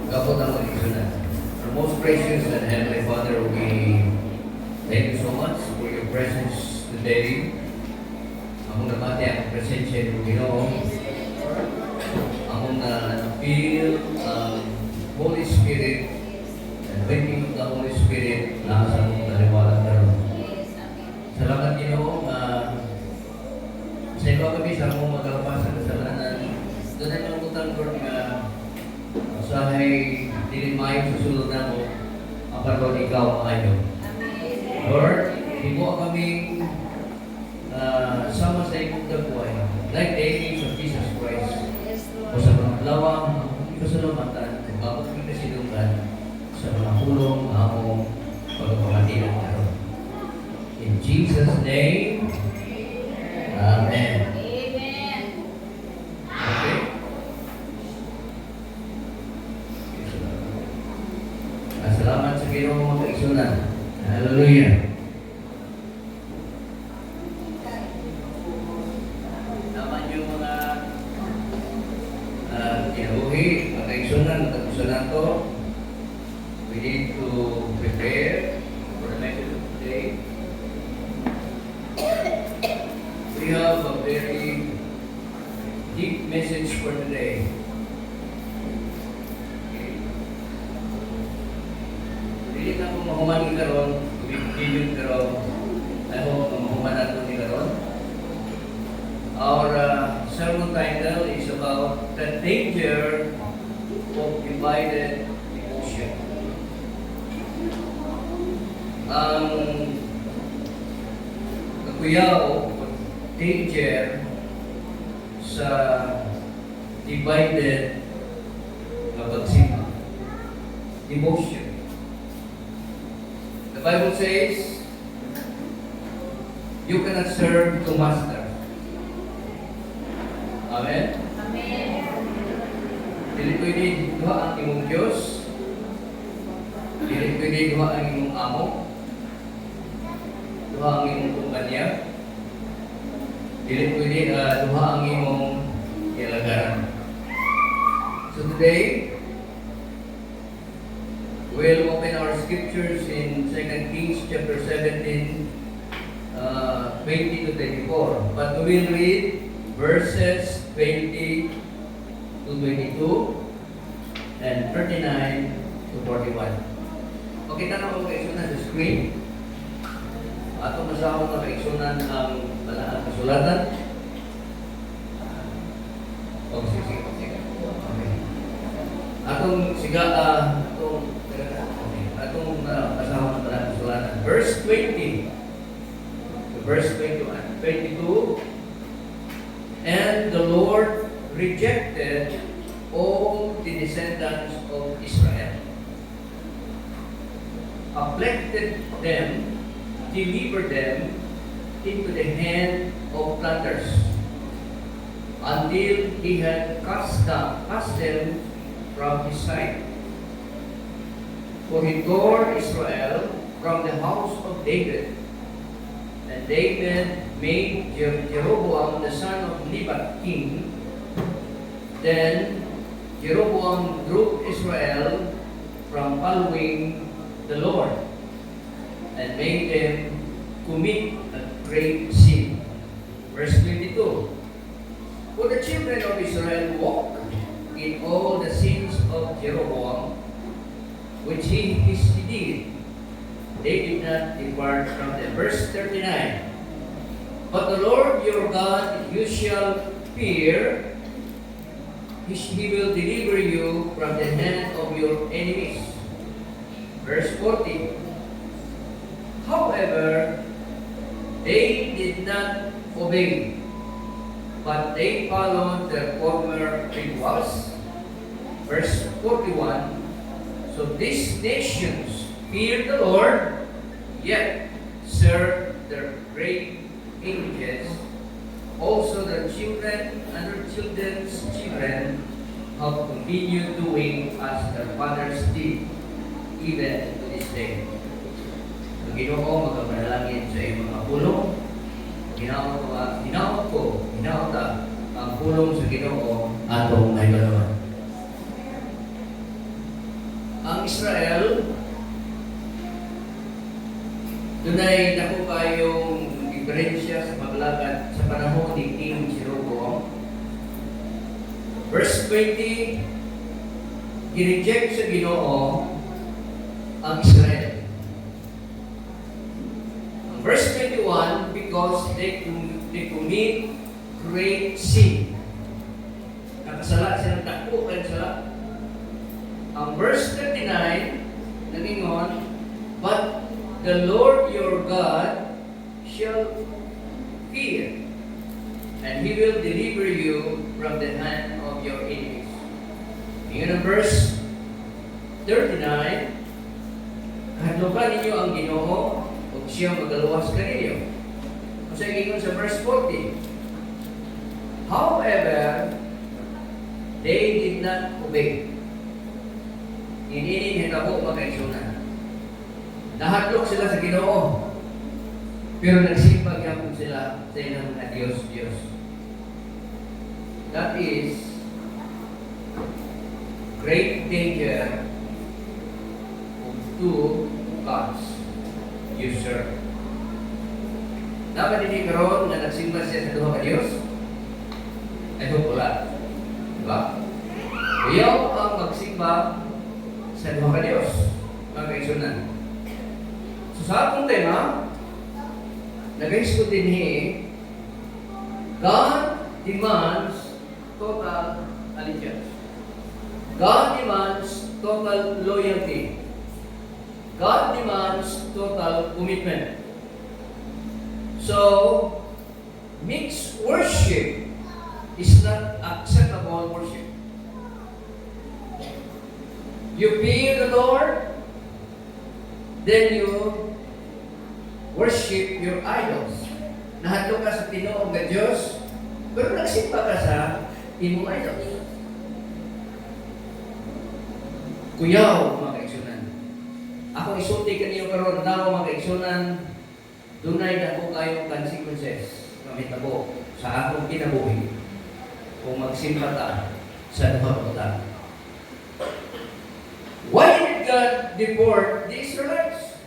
Kapot ang mag-isunan. Our most precious and Heavenly Father, we thank you so much for your presence today. Among nabati ang presensya ng Ginoo. Among na-feel ang Holy Spirit and thanking the Holy Spirit na sa among naliwalag karon. Salamat Ginoo na sa iba kami sa among magalapas sa kasalanan. Doon ay malutan ko nga usahay dilimayo sa sulod na mo aparon ikaw ang ayo. Lord, himuha kaming sama sa imong dabuhay like the image of Jesus Christ. O sa mga lawang ikasalamatan kung bakit kami kasilungan sa mga hulong among pagpapatilan karon. In Jesus' name, Amen. Okay? Salamat sa Ginoo mga kaigsunan. Hallelujah. Naman yung mga kinabuhi, mga kaigsunan, kaigsunan to, we need to prepare for the message of today. We have a very deep message for today. Hindi na kung mahuman ni karon, bibigyan karon. I hope mahuman natin ni karon. Our sermon title is about the danger of divided emotion. Ang kakuyaw o danger sa divided na pagsipa. Emotion. The Bible says, you cannot serve two masters. Amen? Amen. Dili pwede duha ang imong Diyos. Dili pwede duha ang imong amo. Duha ang imong kumpanya. Dili pwede duha ang imong ilagaran. So today, we'll open our scriptures in 2 Kings chapter 17, 20 to 24. But we will read verses 20 to 22 and 39 to 41. Okay, tanong ko kaigsunan sa screen. Ato masahon na kaigsunan ang balaan kasulatan. Sige. Okay. Atong siga, atong kasama ng balang kasulatan. Verse 20 to verse 21, 22. And the Lord rejected all the descendants of Israel, afflicted them, delivered them into the hand of planters, until he had cast them from his sight. For he tore Israel from the house of David. And David made Jeroboam the son of Nebat king. Then Jeroboam drove Israel from following the Lord and made them commit a great sin. Verse 22. For the children of Israel walked in all the sins of Jeroboam, which he did. They did not depart from them. Verse 39. But the Lord your God you shall fear. He will deliver you from the hand of your enemies. Verse 40. However, they did not obey, but they followed their former rituals. Verse 41. So these nations feared the Lord, yet served their great images. Also their children and their children's children have continued doing as their fathers did, even to this day. Ang Ginoo magkapanalangin sa iyong mga pulong. Hinaot ang pulong sa Ginoo atong may galawan. Israel, dunay dako kayong diferensya sa paglagad sa panahon ni King Jeroboam. Verse 20, gireject sa Ginoo ang Israel. Verse 21, because they commit great sin. Nakasala silang dako kayo sala. Ang verse 39, nagingon, but the Lord your God shall fear, and He will deliver you from the hand of your enemies. Ngayon ang verse 39, hadlukan ninyo ang Ginoo, o siya magaluwas kaninyo. Kasi gingon sa verse 40, however, they did not obey. Ininin hitabo makaisunan. Nahadlok sila sa Ginoo, pero nagsipag yapon sila sa ilang mga Diyos. That is great danger of two gods you serve. Dapat hindi karoon na nagsimba siya sa duha ka Diyos? Ay wala. Diba? Kuyaw ang magsimba sa duha ka Diyos. Mga kaisunan. So sa atong tema, nag-isip din God demands total allegiance. God demands total loyalty. God demands total commitment. So, mixed worship is not acceptable worship. You fear the Lord, then you worship your idols. Nahadlok ka sa tinuod nga Diyos, pero nagsimba ka sa imong idols. Kuyaw, mga kaigsunan. Ako isulti kaniyo karon daw, mga kaigsunan, dunay na po kayong consequences na mitabo sa akong kinabuhi kung magsimba ta sa duha ka. Why did God deport the Israelites?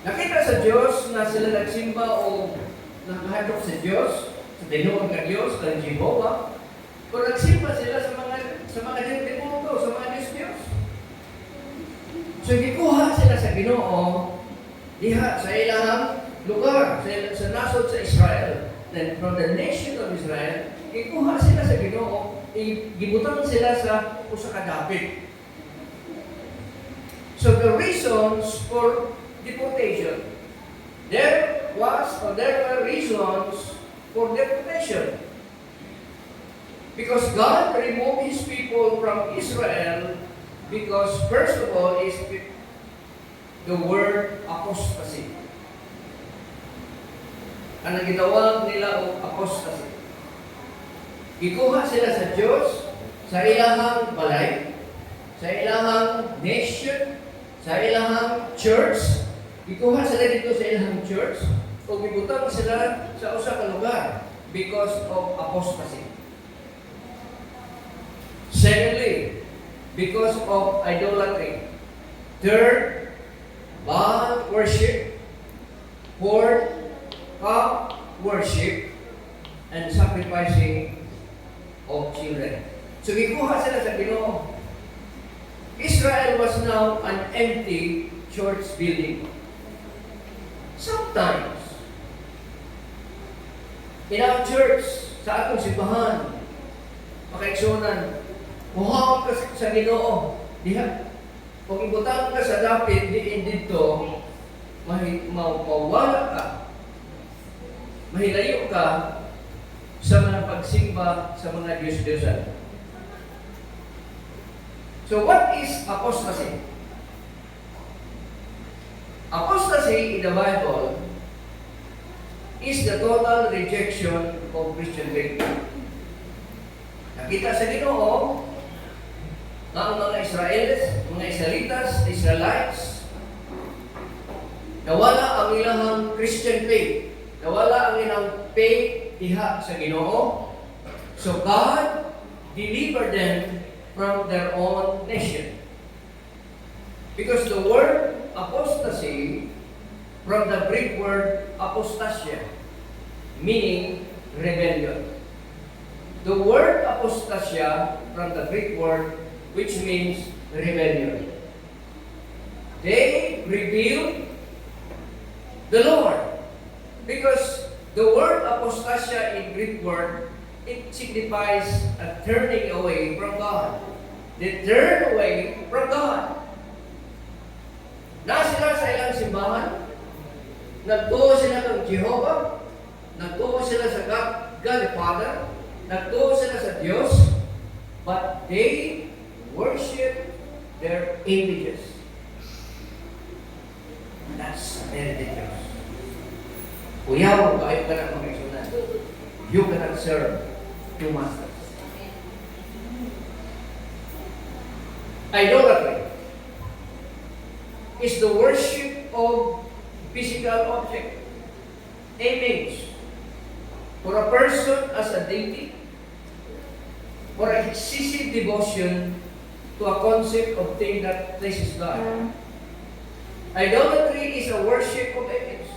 Nakita sa Diyos na sila nagsimba o nakahadlok sa Diyos, sa tinuod nga Diyos, kang Jehovah, o nagsimba sila sa mga Diyos-Demundo, sa mga Diyos-Diyos. So, gikuha sila sa Ginoo diha sa ilang lugar, sa nasod sa Israel. Then, from the nation of Israel, gikuha sila sa Ginoo, gibutang sila sa usa ka dapit. So, the reasons for deportation, there were reasons for deportation. Because God removed His people from Israel because, first of all, is the word apostasy. Ang gitawag nila o apostasy. Ikuha sila sa Diyos, sa ilahang balay, sa ilahang nation, sa ilahang church. Ikuha sila dito sa ilahang church, o bibutang sila sa usa ka lugar because of apostasy. Secondly, because of idolatry. Third, Baal worship. Fourth, cow worship. And sacrificing of children. So, gikuha sila sa Ginoo. Israel was now an empty church building. Sometimes, in our church, sa atong simbahan, makaigsunan, muhawag ka sa Ginoo. Diha, kung ibutang ka sa dapit, diin dito, mawala ka, mahilayo ka sa mga pagsimba sa mga Diyos-Diyosan. So what is apostasy? Apostasy in the Bible is the total rejection of Christian faith. Nakita sa Ginoo na ang mga Israelites, nawala ang ilang Christian faith. Nawala ang ilang faith diha sa Ginoo. So God delivered them from their own nation. Because the word apostasy from the Greek word apostasia, meaning rebellion. The word apostasia from the Greek word which means rebellion. They revealed the Lord. Because the word apostasia in Greek word, it signifies a turning away from God. They turn away from God. Na sila sa ilang simbahan, nagtuo sila ng Jehovah, nagtuo sila sa God the Father, nagtuo sila sa Diyos, but they worship their images. That's very dangerous. Kuyaw, kahit ka na mga isunan, you cannot serve two masters. Idolatry is the worship of physical object, image, for a person as a deity, or excessive devotion to a concept of thing that pleases God. Idolatry is a worship of image,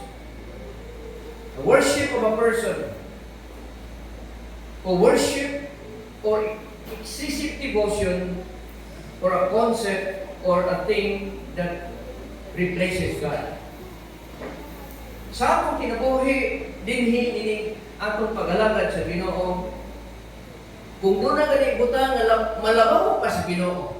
a worship of a person, a worship or excessive devotion for a concept or a thing that replaces God. Sa akong kinabuhi, dinhi ini atong pag-alagad sa Ginoo. Kung doon na gani butang malabaw pa sa Ginoo.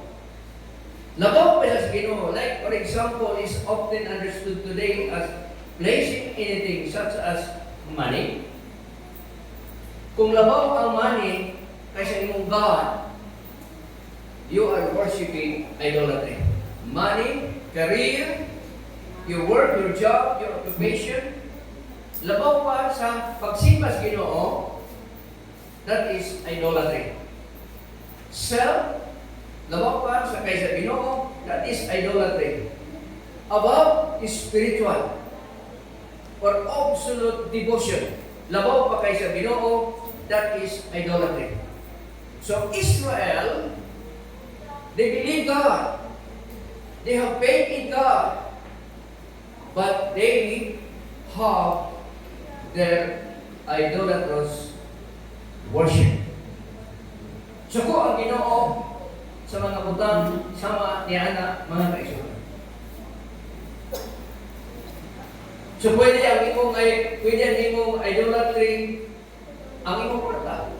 Labaw pa sa Ginoo. Like for example, is often understood today as placing anything such as money. Kung labaw ang money kaysa imong God, you are worshiping idolatry. Money, career, your work, your job, your occupation, labaw pa sa pagsimba sa Ginoo, that is idolatry. Self, labaw pa sa kaysa Ginoo, that is idolatry. Above is spiritual or absolute devotion. Labaw pa kaysa Ginoo, that is idolatry. So Israel, they believe God. They have faith in God. But they have their idolatrous worship. So ko ang Ginoo sa mga butang sama ni ana mga kaigsoon. So pwede ang imong idolatry ang imong kwarta.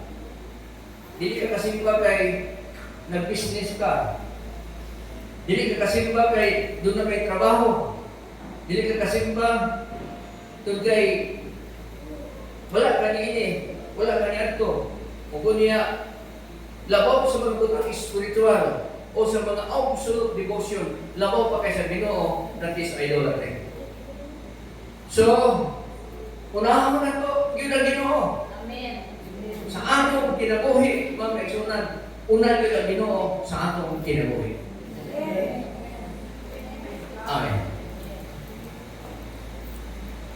Dili ka kasimba kay nag-business ka. Dili ka kasimba kay doon na kay trabaho. Dili ka kasimba doon kay wala ka niini, wala ka niadto. O niya labaw sa mga butang spiritual o sa mga absolute devotion, labaw pa kay sa Ginoo, that is idolatry. So, unahan mo na ito, yun ang Ginoo. Amen. Sa atong kinabuhi, mga kaigsunan, unahan yun ang Ginoo sa atong kinabuhi. Amen.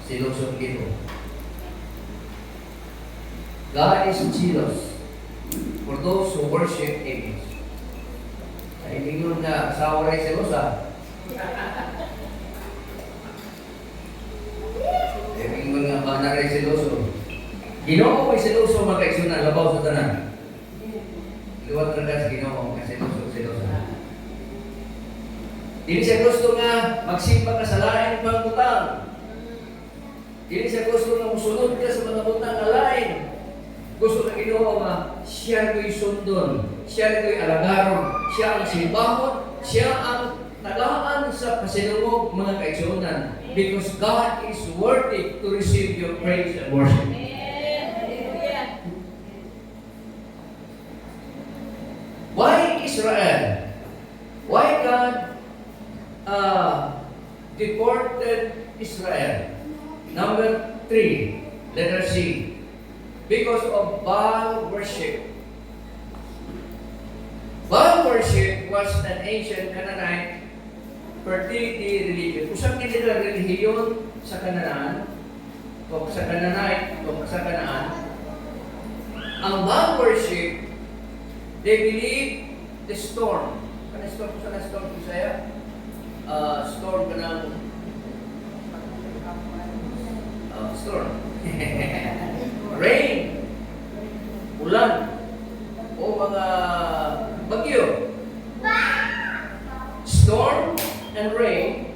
Silusong ito. God is jealous for those who worship image. Ay, mingon na asawa rin silosa. Ay, mingon nga ba na rin siloso. Ginoo may siloso mga kaigsunan, labaw sa tanan. Liwat na ka sa Ginoo, kasi siloso. Dili siya gusto nga magsimba ka sa lain pang butang. Dili siya gusto nga musunod ka sa mga butang na lain. Gusto na Ginoo nga siya ko'y sundon, siya ko'y alagaron, siya ang simbahon, siya ang tagaan sa pasinungog mga kaigsunan. Because God is worthy to receive your praise and worship. Why Israel? Why God deported Israel? Number 3, letter C. Because of Baal worship. Baal worship was an ancient Canaanite fertility religion. Usang nila relihiyon sa Canaan, o sa Canaanite, o sa Canaan. Ang Baal worship, they believe the storm. Ano storm? Sana storm ko saya? Storm ka ng... storm. Rain. Ulan. O mga bagyo. Storm and rain.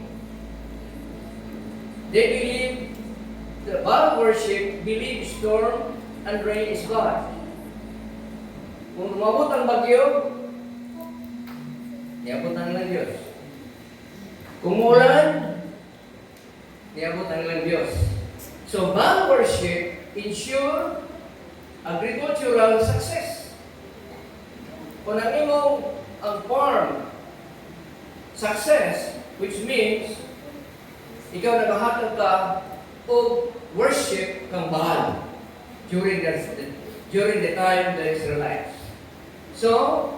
They believe, the Baal worship believe storm and rain is God. Kung lumabot ang bagyo, niabutan ng Diyos. Kung ulan, niabutan ng Diyos. So, Baal worship ensure agricultural success. Kung ang imong ang farm success, which means ikaw nagahatag ka o worship kang Baal during the time of the Israelites. So,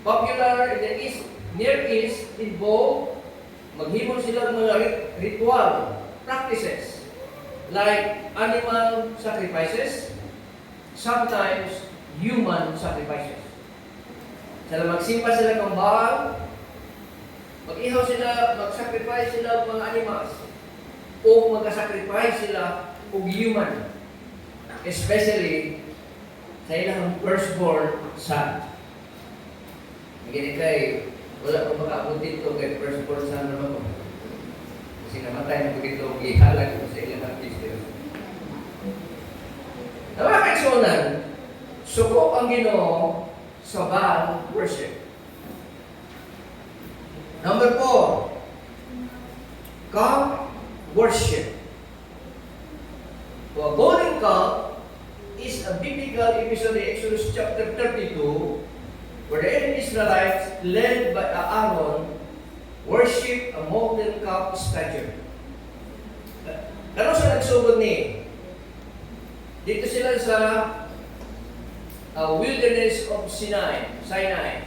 popular in the East, Near East involved maghimo sila ng mga ritual practices like animal sacrifices, sometimes human sacrifices. Sila magsimba sila ng Baal, mag-ihaw sila, mag-sacrifice sila ng mga animals, o mag-sacrifice sila ng human, especially sa ilang firstborn son. Hindi kay, wala ko makaabot dito kay firstborn son naman ko. Kasi namatay na ko dito, ihalag ko sa ilang artist. Mga kaigsunan, suko ang Ginoo sa Baal worship. Number 4, God worship. So, a golden calf is a biblical episode in Exodus chapter 32 where the Israelites, led by Aaron, worship a molten calf statue. Ano sa nagsugod ni? Dito sila sa wilderness of Sinai.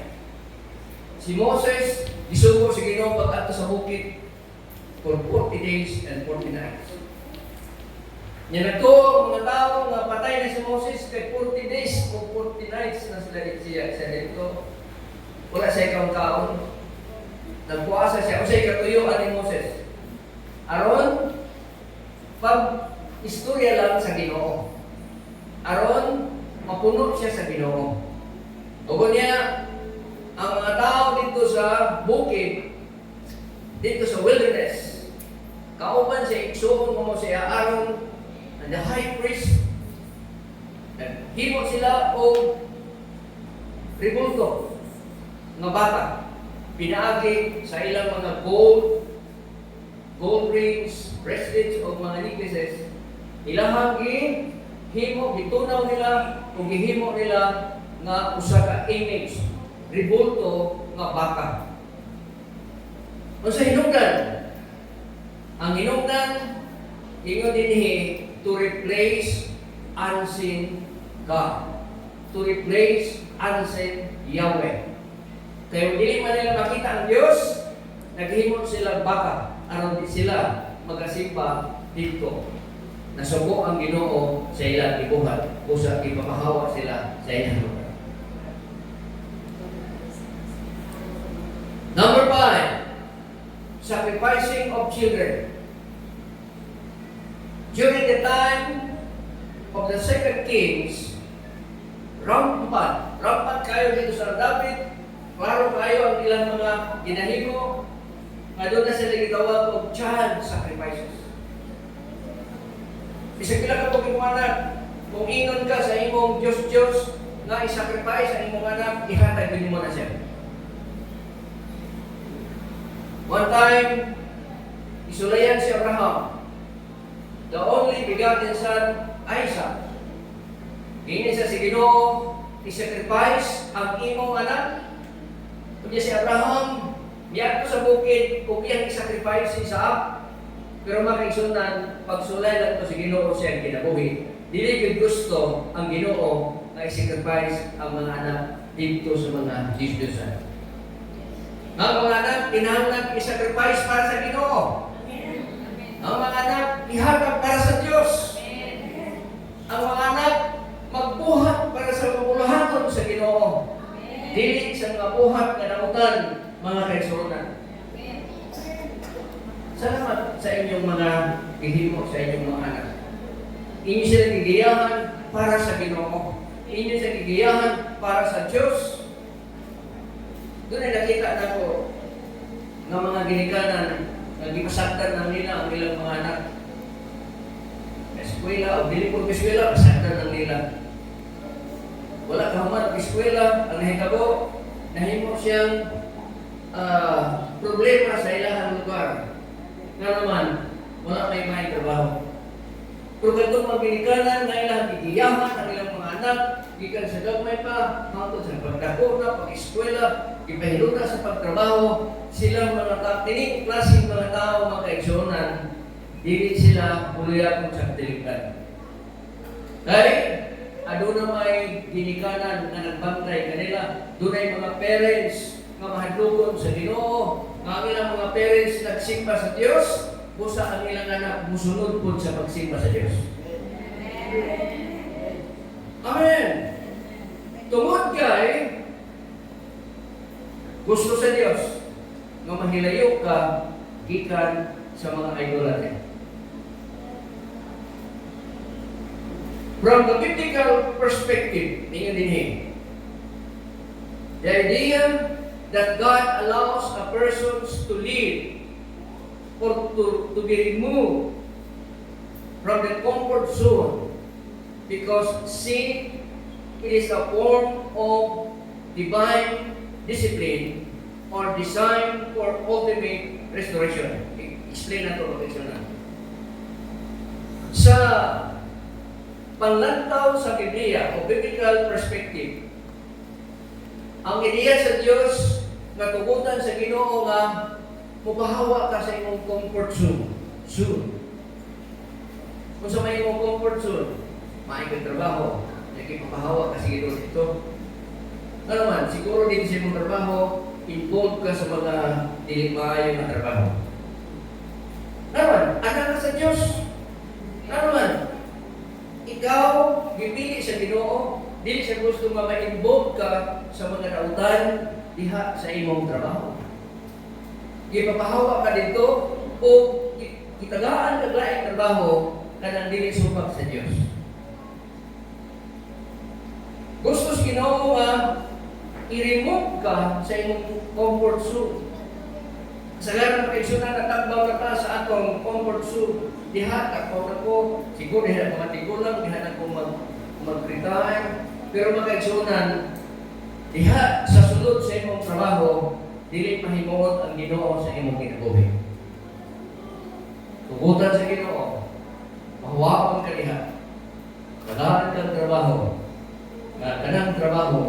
Si Moses, isugo si Ginoo pag-ato sa bukid for 40 days and 40 nights. Yan na to, mga tao nga patay na si Moses kay 40 days o 40 nights na sila siya dito. Wala sa ikang kaon. Nagpuasa siya. O sa ikatuyuan ni Moses. Aron, pag istorya lang sa Ginoo. Aron, mapuno siya sa Ginoo. O niya, ang mga tao dito sa bukid, dito sa wilderness, kauban siya, iksuon mo siya, Aaron, and the high priest, himo sila o ribulto nga bata, pinaagi sa ilang mga gold rings, bracelets o mga necklaces, ilang himo, gitunaw nila o gihimo nila nga usa ka image, ribulto nga baka. O sa hinungdan, ang hinungdan, ingon dinhi to replace unseen God. To replace unseen Yahweh. Kaya dili man nila makita ang Diyos, naghimo sila baka, aron di sila magasimba dito. Nasuko ang Ginoo sa ilang ibuhat, o sa ipapahawa sila sa ilang lugar. Number 5, sacrificing of children. During the time of the second kings, rampant kayo dito sa David, klaro kayo ang ilang mga ginahimo, nga doon na sila gitawag of child sacrifices. Bisag pila ka itong anak, kung ingon ka sa imong Diyos na i-sacrifice ang imong anak, ihatag din mo na siya. One time, isulayan si Abraham, the only begotten son, Isaac. Gini sa si Ginoo, i-sacrifice ang imong anak. Kunya si Abraham, miyato sa bukid, kung iyang i-sacrifice si Isaac. Pero makaigsunan, pagsulay lang to si Ginoo siya kinabuhi. Dili gyud gusto ang Ginoo na i-sacrifice ang mga anak dito sa mga Diyos-Diyosan. Ang mga anak, kinahanglan i-sacrifice para sa Ginoo. Ang mga anak, ihagap para sa Diyos. Ang mga anak, magbuhat para sa kabuluhaton sa Ginoo. Dili sa mga buhat nga nautan, mga kaigsuonan. Salamat sa inyong mga gihimo, sa inyong mga anak. Inyo sila gigiyahan para sa Ginoo. Inyo sila gigiyahan para sa Diyos. Doon ay nakita na ko ng mga ginikanan na gipasaktan ng nila ang ilang mga anak. Eskwela, o dili po eskwela, pasaktan ng nila. Wala kahuman ang eskwela, ang nahitabo, nahimo siyang problema sa ilahang lugar. Nga naman, wala may trabaho. Pero ganitong mabilikanan na ilang gigiyahan ang ilang mga anak, gikan sa gagmay pa, hangtod sa pagdako na, pag-eskwela, ipahilo na sa pagtrabaho, silang mga tining klaseng mga tao, mga kaigsuonan, dili sila puluya kung sa katilikan. Dahil, aduna may ginikanan na nagbantay kanila, dunay mga parents nga mahadlugon sa Ginoo, nga ang ilang mga parents nagsimba sa Dios, busa ang ilang anak musunod po sa pagsimba sa Diyos. Amen. Tungod kay gusto sa Diyos nga mahilayo ka gikan sa mga idolatry. From the biblical perspective, ninyo dinhi, the idea that God allows a person to live or to be removed from the comfort zone because sin is a form of divine discipline or design for ultimate restoration. Explain na ito, protection na. Sa panlantaw sa Biblia o biblical perspective, ang ideya sa Diyos na tugutan sa Ginoo nga mupahawa ka sa imong comfort zone. Kung sa may imong comfort zone, maayong trabaho, nagkipapahawa ka sa Ginoo dito. Ano naman, siguro din sa imong trabaho, involved ka sa mga dili maayong na trabaho. Ano naman, anak ka sa Diyos. Ano naman, ikaw, gipili sa Ginoo, dili sa gusto nga ma-involve ka sa mga nautan diha sa imong trabaho. Ipapahawa ka dito o itagaan ka laing trabaho na nandili subak sa Diyos. Gusto sa Ginoo nga i-remove ka sa imong comfort zone. Sa ganang pagkaisunan na tagbaw na ka sa atong comfort zone, diha takbaw na ko, siguro diha mga tigulang, diha na ko mag-retire, pero magkaisunan, diha sa sulod sa imong trabaho, dili mahimuot ang Ginoo sa imong kinabuhi. Tugutan sa Ginoo, mahuwaon ka diha. Kadahan kang trabaho, nga kanang trabaho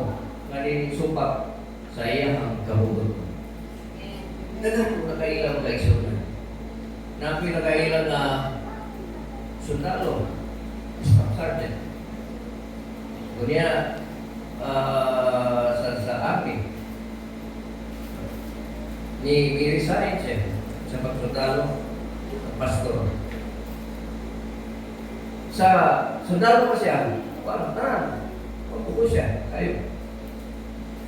nga dili supak sa iyang kabugot. Daghan ko nakailang kaigsunan. Napi nakailang na sundalo, staff sergeant. Kunya sa amin, ni resign siya sa pagsundalo, pastor. Sa sundalo pa siya, wala tanan, pagbuko siya, kayo.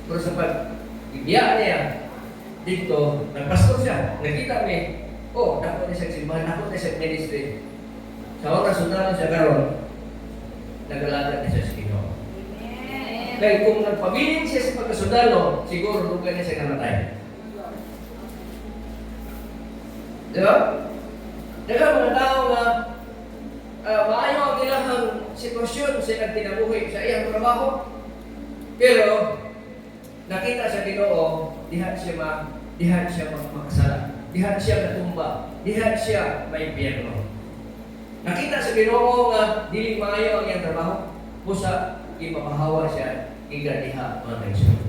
Pero sa pag-ibiyaan niya, dito, nagpastor siya, nakita niya, oh, dapat niya sa simbahan, dapat niya sa ministry. Sa oras sundalo siya karon, nag-alagad niya sa Ginoo. Kaya kung nagpabiling siya sa pagkasundalo, siguro lugar niya siya namatay. Diba? Diba mga tao nga maayo ang ilahang sitwasyon sa nagtinabuhi sa iyang trabaho, pero nakita sa Ginoo, diha siya makasala, diha siya natumba, diha siya may impyerno. Nakita sa Ginoo nga dili maayo ang iyang trabaho, busa ipapahawa siya iga diha mga kaigsunan.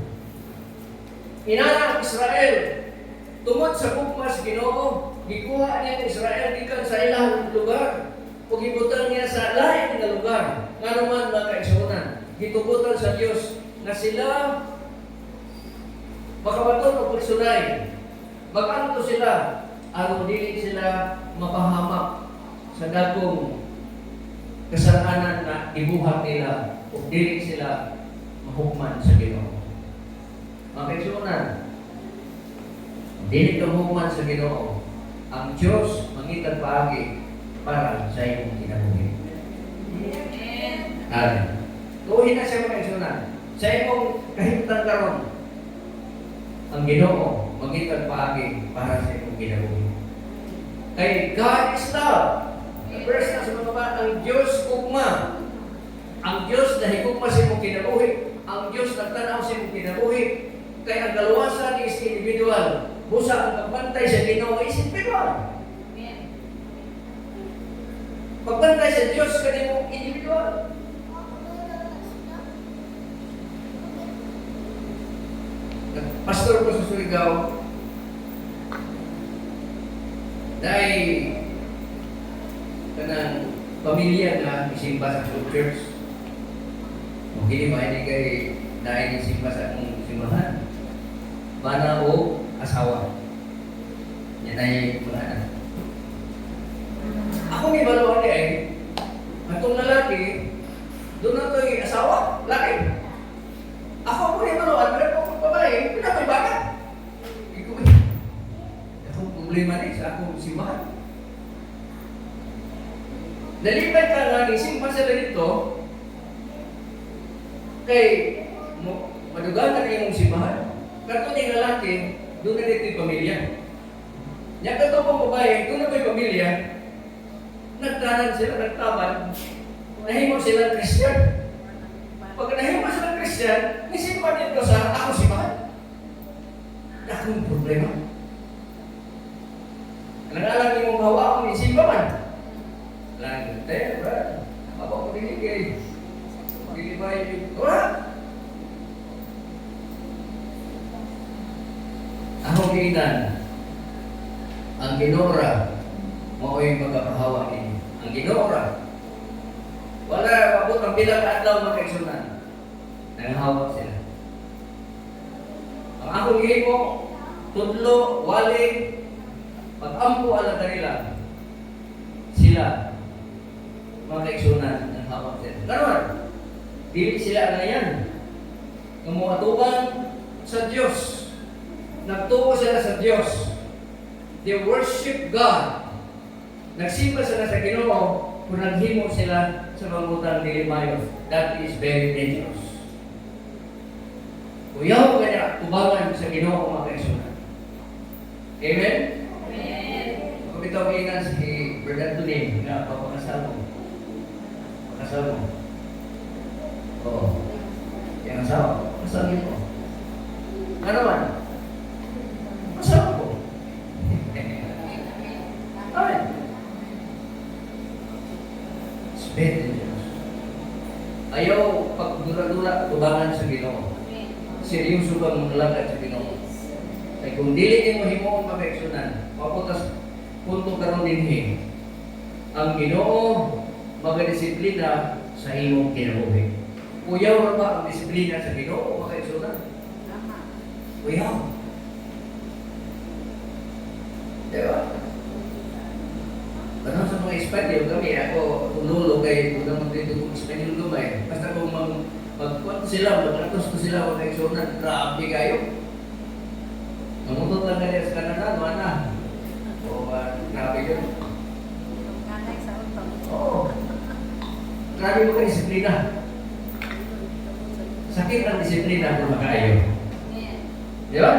Inana ang Israel tungod sa bugma sa Ginoo, gikuha niya ang Israel gikan sa ilang lugar ug gibutang niya sa lain nga lugar. Nga naman mga kaigsunan, gitugutan sa Dios na sila makabaton og pagsulay. Mag-anto sila aron dili sila mapahamak sa dagkong kasalanan na ibuhat nila o dili sila mahukman sa Ginoo. Dili ka human sa Ginoo. Ang Diyos mangitag paagi para sa imong kinabuhi. Amen. Tuhin na siya mga igsunan. Sa imong kahimtang karon, ang Ginoo mangitag paagi para sa imong kinabuhi. Kay God is love. Verse na sa mga ba, ang Diyos ugma. Ang Diyos na higugma sa imong kinabuhi. Ang Diyos nagtanaw sa imong kinabuhi. Kaya ang kaluwasan is individual. Busa ang pagbantay sa Ginoo is individual. Pagbantay sa Diyos kanimo individual. Pastor ko sa Surigao, dahil kanang pamilya na isimba sa church. Hindi ba hindi kay dahil isimba sa akong simbahan? Bana o asawa. Yan ay mga ako may balawan niya atong lalaki, doon na ito asawa, laki. Ako po may balawan, pero kung babae, pina may baka. Akong problema rin sa akong simbahan. Nalipay ka nga ni simba sila dito, kay madugagan na yung simbahan. Kato yung lalaki, doon na dito yung pamilya. Yan kato pong babae, doon na yung pamilya, nagtanan sila, nagtaban, nahimo sila Christian. Pag nahimo sila Christian, nisimba dito sa ako simbahan. Akong problema. Nang-alam yung hawa akong isimba man. Lang, bro, apa ko diligay? Dilibay yung wala. Ang ginan, ang ginora, mao'y magkapahawa ninyo. Ang ginora, wala pabot ang bilang adlaw magkaigsunan. Nanghawa sila. Ang akong gihimo, tudlo, waling, pag-ampo ala kanila, sila magkaigsunan ng hawak sila. Karon, dili sila na yan. Umuatuban sa Diyos. Nagtuo sila sa Diyos. They worship God. Nagsimba sila sa Ginoo kung naghimo sila sa mangutang dili mayo. That is very dangerous. Kuyaw kanya tubangan sa Ginoo mga kaigsunan. Amen? Amen. Kung ito ingan si Brother Tunin na papakasal mo. Pakasal mo. Oo. Yung asawa, pasalin mo. Ano man? Pasalin mo. Amen. Spend Diyos. Ayaw pagdura-dura tubangan sa Ginoo. Seryoso kang maglagad sa Ginoo. Ay kung dili mo himo ang makaigsunan, maputas punto karon dinhi. Ang Ginoo magadisiplina sa imong kinabuhi. Kuyaw ra ba ang disiplina sa Ginoo makaigsunan? Tama. Kuyaw. Diba? Ano sa mga Espanyol kami, ako lulo kay kung naman dito kung Espanyol lumay. Basta kung magkuhan sila, magkatos ko sila makaigsunan, grabe kayo. Mamutot lang ganyan sa kananan, mana. O, grabe yun. Oo. Grabe mo ka disiplina. Sakit ang disiplina kung makaayo. Di ba?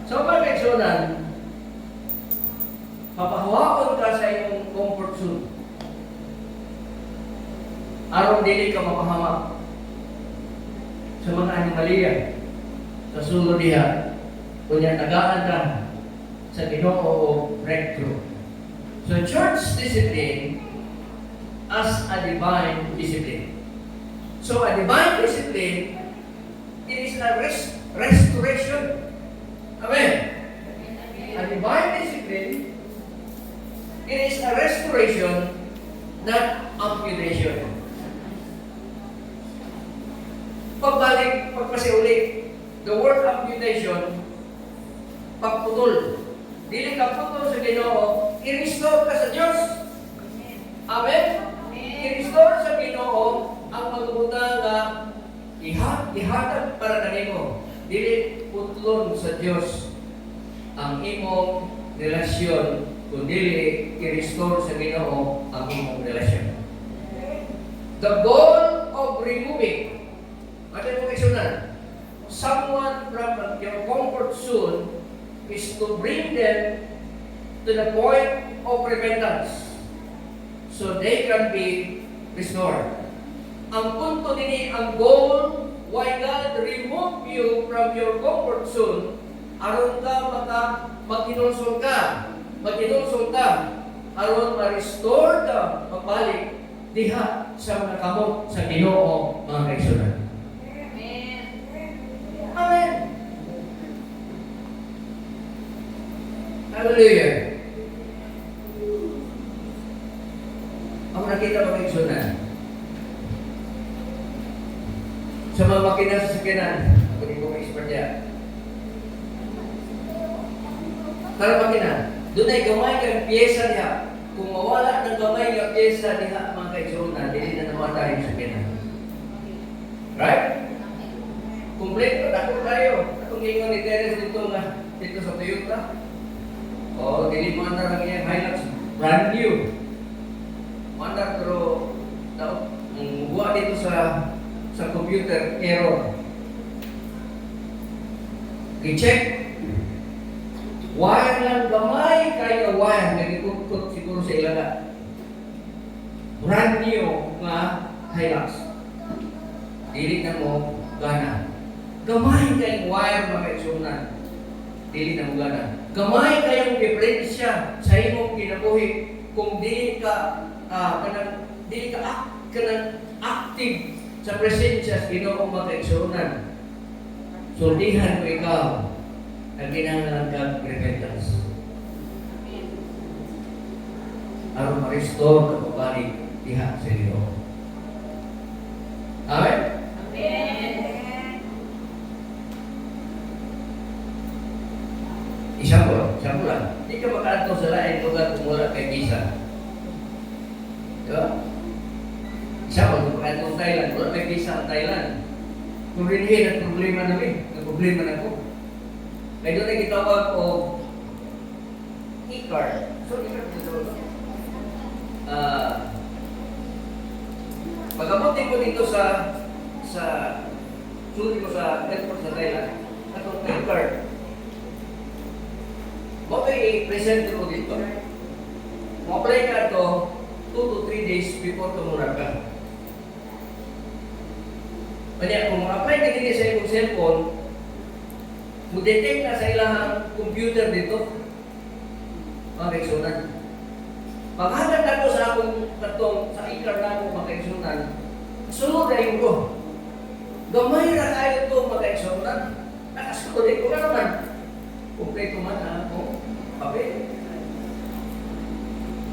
So, pag-eksonan, papahawaon ka sa iyong comfort zone. Araw dili ka mapahamak sa mga animalia, sa sulod diha, kunya tagaan ka sa Ginoo o breakthrough. So, church discipline as a divine discipline. So, a divine discipline, it is a restoration. Amen. A divine discipline, it is a restoration, not amputation. Pagbalik, pagpasiulit, the word amputation, pagputol. Dili ka putol sa Ginoo, i-restore ka sa Diyos. Amen? I-restore sa Ginoo ang magbuta nga ihatag para kanimo. Dili putlon sa Diyos ang imong relasyon kung dili i-restore sa Ginoo ang imong relasyon. The goal of removing, ano yung kaisunan? Someone from your comfort zone is to bring them to the point of repentance so they can be restored. Ang punto nini, ang goal, why God remove you from your comfort zone, aron ka mag-inulsol ka, aron ma-restore ka, magbalik diha sa mga kamot sa Ginoo, mga kaigsunan. Amen. Amen. Hallelujah. Ako nakita mga kaigsunan. Sa mga makina sa sakinan, ako di ko expert yan. Para makina, doon ay gamay kang piyesa niya. Kung mawala ng gamay ng piyesa niya, mga kaigsunan, hindi na namatay yung sakinan. Right? Kompleto, ako tayo. Atong ingon ni Teres dito sa Toyota. O, dili mo na lang yung Hilux, brand new. Manda pero buwa dito sa computer, error. I-check. Wire lang gamay kayo wire. Nagikutkot siguro sa ilaga. Brand new nga Hilux. Dili na mo gana. Gamay kayong wire mga kaigsunan. Dili na mo gana. Gamay kayong diferensya sa imong kinabuhi kung dili ka active sa presensya sa Ginoo mga kaigsunan. Sultihan mo ikaw ang kinahanglan kang repentance. Aron ma-restore ka pabalik diha sa Ginoo. Amen? Amen. Isa po lang. Hindi ka makaanto sa lain lugar kung wala kay visa. Diba? Isa po, kung makaanto sa Thailand, wala kay visa ang Thailand. Kung rinhin ang problema namin, ang problema na ko. May doon na gitawag o e-card. So, e-card dito. Pag-abutin ko dito sa airport sa Thailand, atong e-card. Okay, i-present ko dito. Mo-apply ka ito 2 to 3 days before tumurag ka. Kanya, kung ma-apply ka din sa iyong cellphone, mo-detect na sa ilang computer dito. Mga kaigsunan. Paghagat ako sa akong sa e-card na akong mga kaigsunan, sunod na yung ko. Gamay na tayo ito mga kaigsunan. Nakasunod ko na naman. Kompleto man ako. Pape.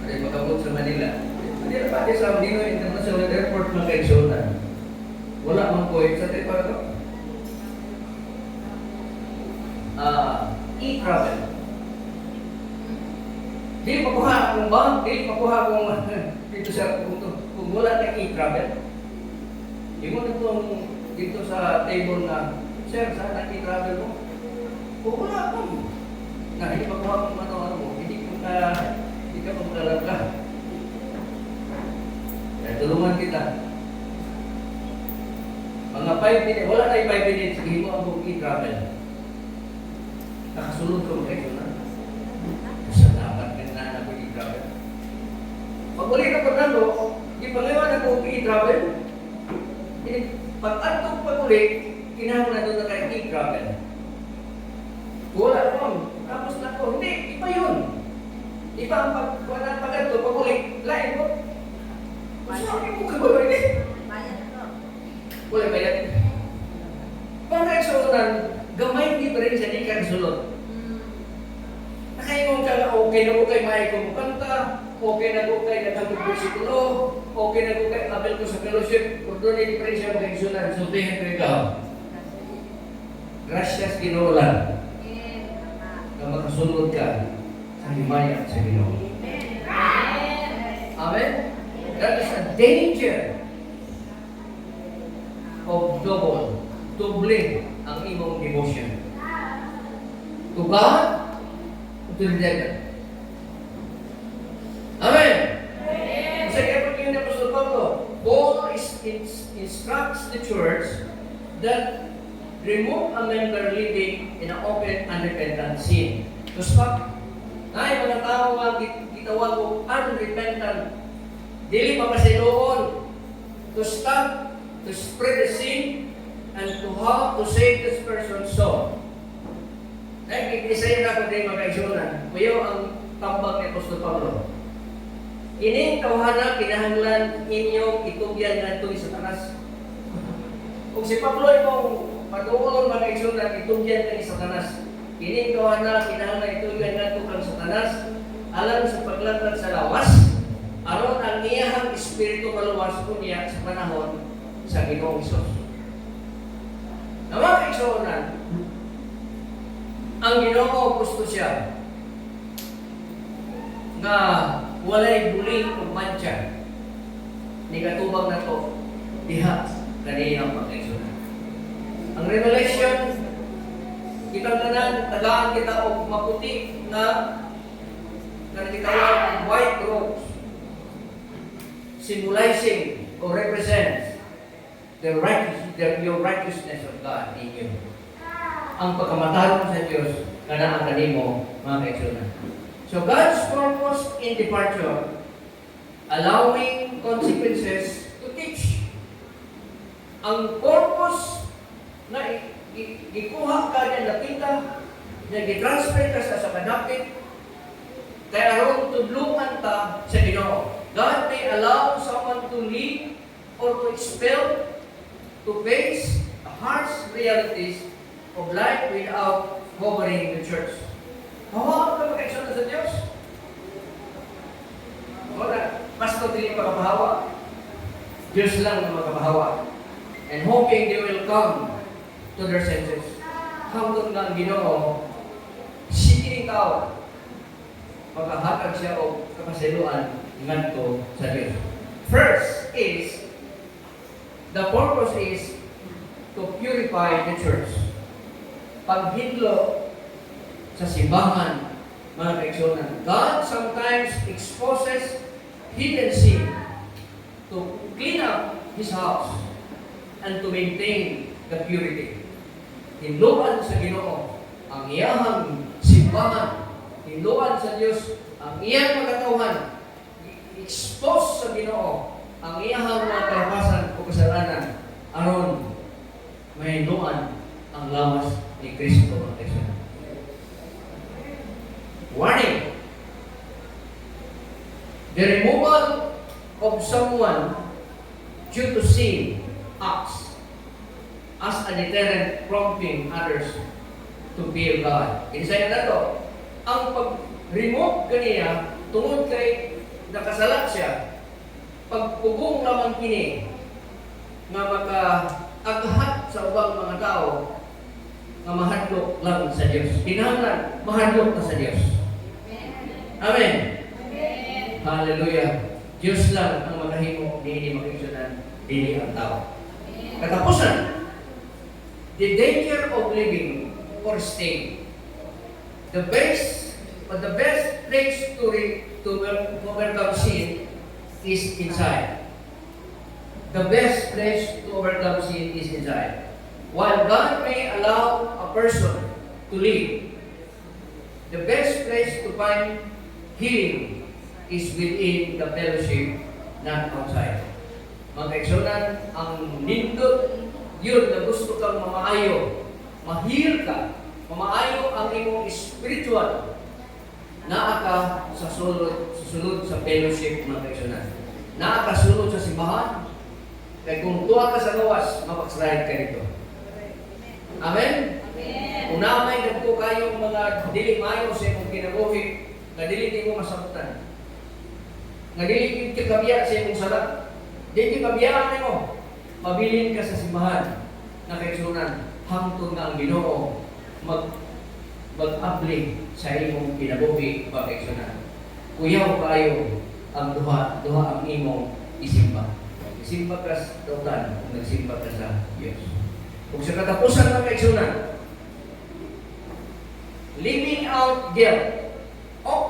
Ay magabot sa Manila. Manila pati sa Dino International Airport mga kaigsunan. Wala mang point sa trip ako. E-travel. Dili makuha akong bank, dili makuha akong dito sa kung wala na e-travel. Di mo dito sa table na, sir, saan ang e-travel mo? Kung wala akong na hindi makuha kung ano mo, hindi ka maglalagka. Kaya tulungan kita. Mga 5 minutes, wala na yung 5 minutes, hindi mo ang e-travel. Nakasunod ko kayo na. Sa dapat na ako e-travel. Pag uli ka pa nalo, di pangayon ako e-travel. Pag-atong pag uli, kinahang na doon na kayo e-travel. Wala akong. Tapos na ko, hindi, iba yun. Iba ang pag-ato, pag-uli, lain mo. Sabi mo ka ba rin eh? Wala bayad. Para isunan, gamay hindi pa rin sa di ka sulod. Nakaingon ka na, okay na ko kay Maya kumukanta, okay na ko kay nagagod bersikulo, okay na ko kay label ko sa fellowship, kung doon hindi pa rin siya mag-isunan, sultihan ko ikaw. Gracias, Ginoo lang. Na makasunod ka sa himaya sa Ginoo. Amen? That is a danger of doble ang imong devotion to God to the devil. Amen. Amen. Sa kaya ni Apostol Pablo, Paul instructs the church that remove a member living in an open, unrepentant sin. Tapos pa, ay mga tao nga gitawag ko unrepentant, dili mapasiloon, to stop, to spread the sin, and to how to save this person's soul. Ay, kikisaya na ako din mga kaisunan. Kuyaw ang tambag ni Apostol Pablo. Ining tawhana kinahanglan inyong itugyan ngadto sa tanas. Kung si Pablo imong patuon mga kaisunan itugyan kani sa tanas. Ining tawhana kinahanglan itugyan ngadto kang sa tanas alang sa paglantad sa lawas aron ang iyang espiritu maluwas kunya sa panahon sa Ginoong Hesus. Na mga kaisunan, ang Ginoo gusto siya nga walay buling o mancha ni katubang na to diha kaniyang pag-exuna. Ang Revelation, kitang tanan, tagaan kita o maputi na kanitawag white robes, symbolizing or represents your righteousness of God in you. Ang pagkamatarong sa Diyos kana ang kanimo mga kaigsunan. So God's purpose in departure, allowing consequences to teach. Ang purpose na gikuha ka niya nakita, na gitransfer ka sa kadapit, kaya aron tudlungan ta sa Ginoo. God may allow someone to leave or to expel, to face the harsh realities of life without covering the church. Hawa ka mag-aksyon sa Diyos. Wala, pastor din makapahawa. Diyos lang ang makapahawa. And hoping they will come to their senses. Hanggang nga ang Ginoo, sikiling tao, magkahatag siya o kapasiluan ngadto sa Diyos. First is, the purpose is to purify the church. Paghidlo sa simbahan, mga kaigsunan. God sometimes exposes hidden sin to clean up His house and to maintain the purity. Hinluan sa Ginoo ang iyahang simbahan. Hinluan sa Diyos ang iyang magatuhan. Expose sa Ginoo ang iyahang mga kalapasan o kasalanan aron mahinluan ang lawas ni Kristo ang Kristo. Warning. The removal of someone due to sin acts as a deterrent, prompting others to fear God. Insaya na to, ang pag-remove kaniya tungod kay nakasalat siya, pagpugong lamang kini nga maka-aghat sa ubang mga tao nga mahadlok lang sa Diyos. Kinahanglan mahadlok na sa Diyos. Amen. Amen. Hallelujah. Diyos lang ang makahimo ni makigsunan dili ang tao. Katapusan, the danger of living or staying. The best place to overcome sin is inside. The best place to overcome sin is inside. While God may allow a person to live, the best place to find healing is within the fellowship, not outside. Mga kaigsunan, ang nindot yun na gusto kang mamaayo, ma-heal ka, mamaayo ang imong spiritual, naa ka sa sunod sa fellowship, mga kaigsunan. Naa ka sunod sa simbahan. Kaya kung tuwa ka sa gawas, mapagslide ka nito. Amen? Amen. Kung namay nagpo kayong mga dili mayo sa imong kinabuhi, nga dili mo masabutan. Nga dili kabiya sa imong salat. Dili kabiyaan nimo. Mabilin ka sa simbahan na kaigsunan hangtod nga ang Ginoo mag-apply sa imong kinabuhi pa kaigsunan. Kuyaw kayo ang duha ang imong isimba. Simba ka sa tautan kung nagsimba ka sa Diyos. Kung sa katapusan ng kaigsunan, living out guilt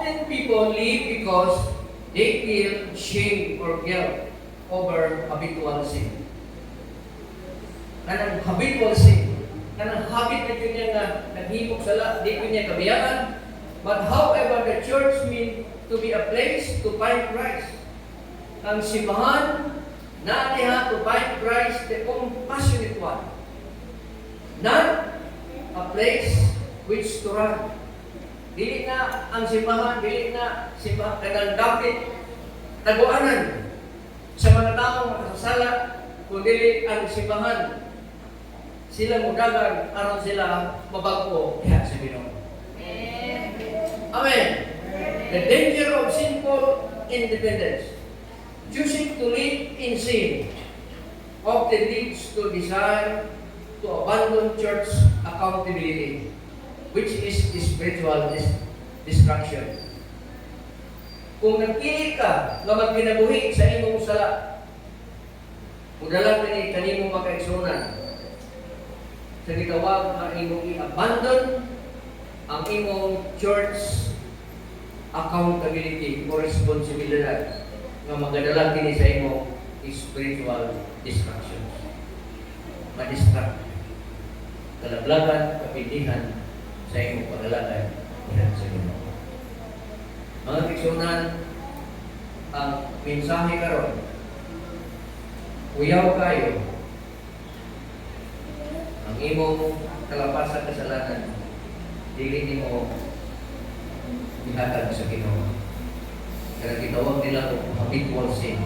often people leave because they feel shame or guilt over habitual sin. Kanang habitual sin. Kanang habit na yun niya na naghimok sala, di ko niya kabayaan. But however, the church means to be a place to find Christ. Ang simbahan, naatiha to find Christ, the compassionate one. Not a place which to run. Dili na ang simbahan, dili na simbahan, kanang dapat taguanan sa mga taong makasasala, kundi ang simbahan. Sila mudagan, aron sila mabagpo kaya sa Ginoo. Amen. The danger of sinful independence. Choosing to live in sin often leads to desire to abandon church accountability, which is spiritual destruction. Kung nagpili ka nga magkinabuhi sa imong sala, udalang kini kanimo makaigsunan sa gitawag nga imong i-abandon ang imong church accountability o responsibilidad nga magadala kini sa imong spiritual distractions. Ma-distract. Kalablagan, kapitihan sa imong pagalagan dihan sa Ginoo. Mga kigsunan, ang mensahe karon, uyaw kayo ang imong kalapasan kasalanan, dili nimo ihatag sa Ginoo. Kaya gitawag nila kung habitual sin.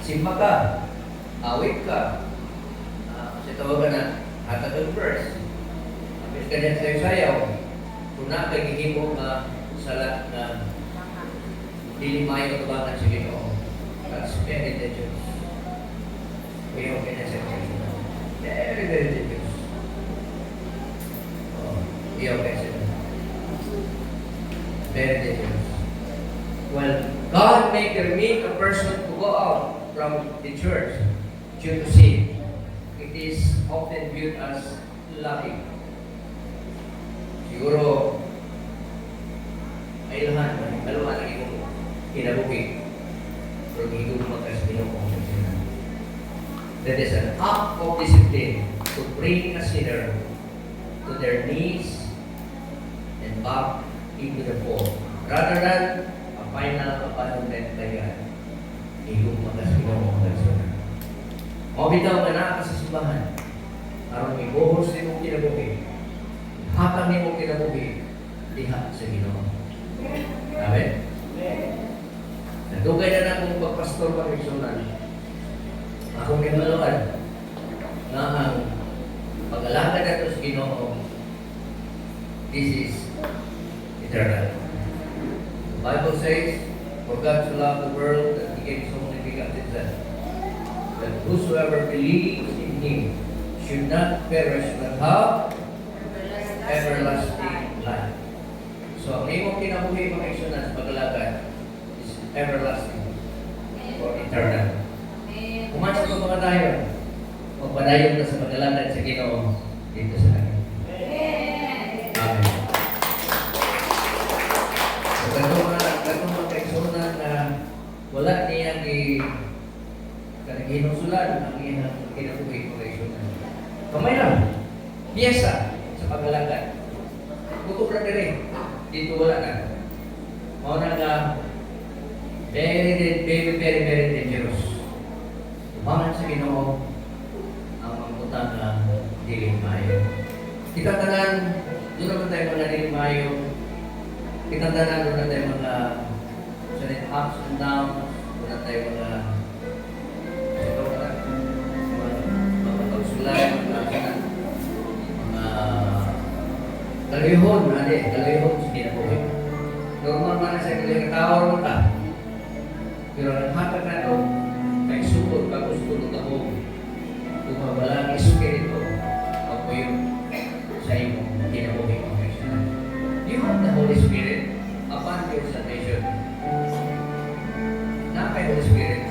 Simba ka, awit ka, kasi tawagan na hatag ang verse. Apis ka dyan sayaw-sayaw, kung na kagihimo nga sala na dili mayo tubangan sa Ginoo. That's very dangerous. We okay na sa Ginoo. Very, very dangerous. We okay sa Ginoo. Very dangerous. Well, God may permit a person to go out from the church due to sin. It is often viewed as loving. Siguro, ay lahat, dalawa lagi mong kinabuhi. Pero hindi ko magkas Ginoo. That is an act of discipline to bring a sinner to their knees and back into the fold. Rather than a final abandonment kaya hindi ko magkas Ginoo. Mabitaw ka na ka sa simbahan. Aron ibuhos ni mong kinabuhi. Hatang ni mong kinabuhi. Diha sa Ginoo. Amen? Nadugay na na kung pagpastor pag-iksunan. Akong kimaluan na ang pag-alagad nato sa Ginoo, this is eternal. The Bible says, for God to love the world that He gave His only begotten Son, that whosoever believes in Him should not perish but have everlasting life. So, ang imong kinabuhi mga iksunan sa pag-alagad is everlasting or eternal. Kumansya ko mga tayo, magpadayon na sa pag-alagad sa Ginoo dito sa langit. Amen. So, katong mga iksunan na wala niya ginusulan ang iyang kinabuhi mga iksunan. Kamay lang, piyesa sa pag-alagad. Buto na rin, dito wala na. Mauna ka, very, very, very, very dangerous. Tumangan sa Ginoo ang mangutang na dili maayo. Kita tanan, doon naman tayo mga dili maayo. Kita tanan, doon na tayo mga ups and downs, doon na tayo mga pagsulay, mga kalihon, kalihon sa kinabuhi. Normal man na sa kalihon, katawar mo ka. Pero naghatag na ito, may sukod, pag-usukod ng taho, tumabala ang espiritu, ako yung sa iyong kinabuhi. You have the Holy Spirit upon your salvation. Nakay Holy Spirit.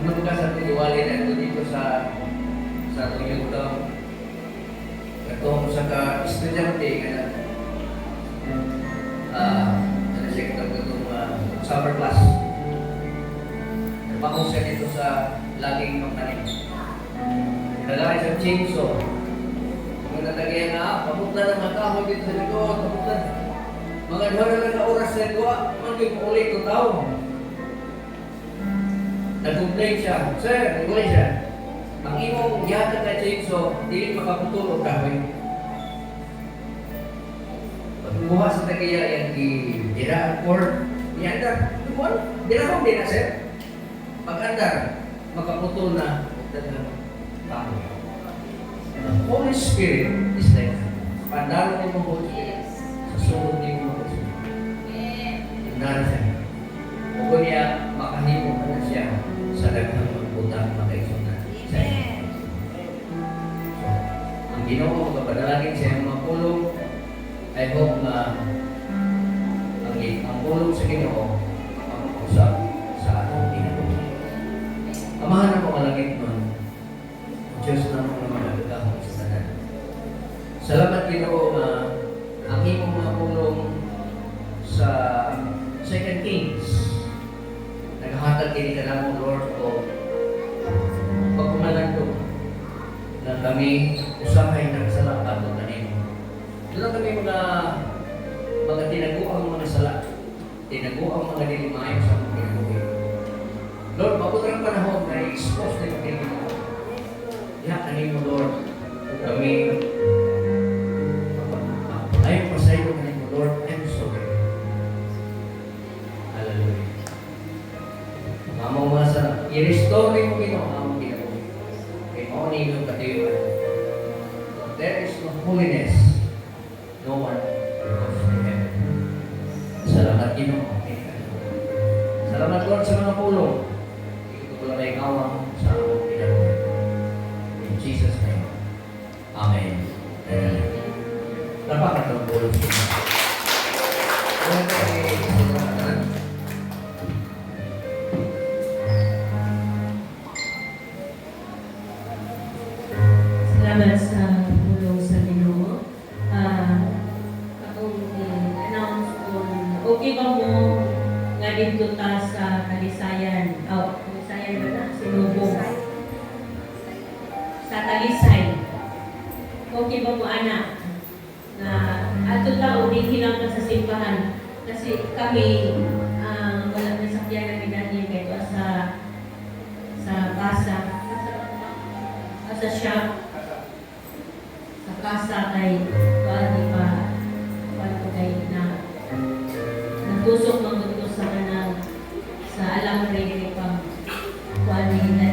Nung ka sa tuliwali na ito dito sa tuyong ito, katong sa ka-estudyante ka na, Naresekta ko itong summer class. Napakong siya dito sa laging makanin. Nalaki sa chainsaw. Mga natagyan na, papunta ng mga tao dito sa likod, papunta. Mga duha na oras na duha, magiging ulit ko tao. Nag-complain siya, sir, nag-complain siya. Ang imong gihatag na chainsaw, dili makaputulog kahoy. Pagbuha sa tagiya yan diraan or iandar. Diraan din na sir. Pag-andar, makaputol na dagang kahoy. The Holy Spirit is like pandalo ni mo Holy sa sulod ni mo Holy Spirit. Indara siya. Kung niya makahimo na siya sa daghang magputang makaisunan. So, ang Ginoo kapadalagin sa iyong mga pulong, I hope na ang pulong sa Ginoo makakausap sa atong Ginoo. Amahan ako kalagit nun. Diyos na mga nagagahon sa tanan. Salamat Ginoo na ang imong mga pulong sa 2 Kings. Naghahatag kini ka lang Lord o pagkumalan ko na kami usahay ng sala ato kanimo. Doon kami mga tinaguang mga sala, tinaguang mga dilimayo sa mga kinabuhi. Lord, mabutrang panahon na i-expose na yung kinabuhi. Diha kanimo Lord, kung kami ayaw pasayo kanimo Lord, I'm sorry. Hallelujah. Mamang mga sa i-restore mo Ginoo ang kinabuhi. Kay mao ni yung katiyuan. There is no holiness. No one goes to heaven. Salamat Ginoo. Salamat Lord sa mga pulong. Ito ko lang ay ngawang sa among kinabuhi. In Jesus' name. Amen. Amen. Dapat ka itong pulong sa inyo. Kung ito ay salamat sa pulong sa Ginoo. Akong announce kung okay ba mo nga dito ta sa Kalisayan. Kalisayan ba na? Sinubong. Sa Talisay. Okay ba mo anak? Na ato tao din hilang ka sa simbahan. Kasi kami wala na sakyan na ginanyan kahit sa basa. Sa shop. Kasa kay di pa kay na nagtusok mga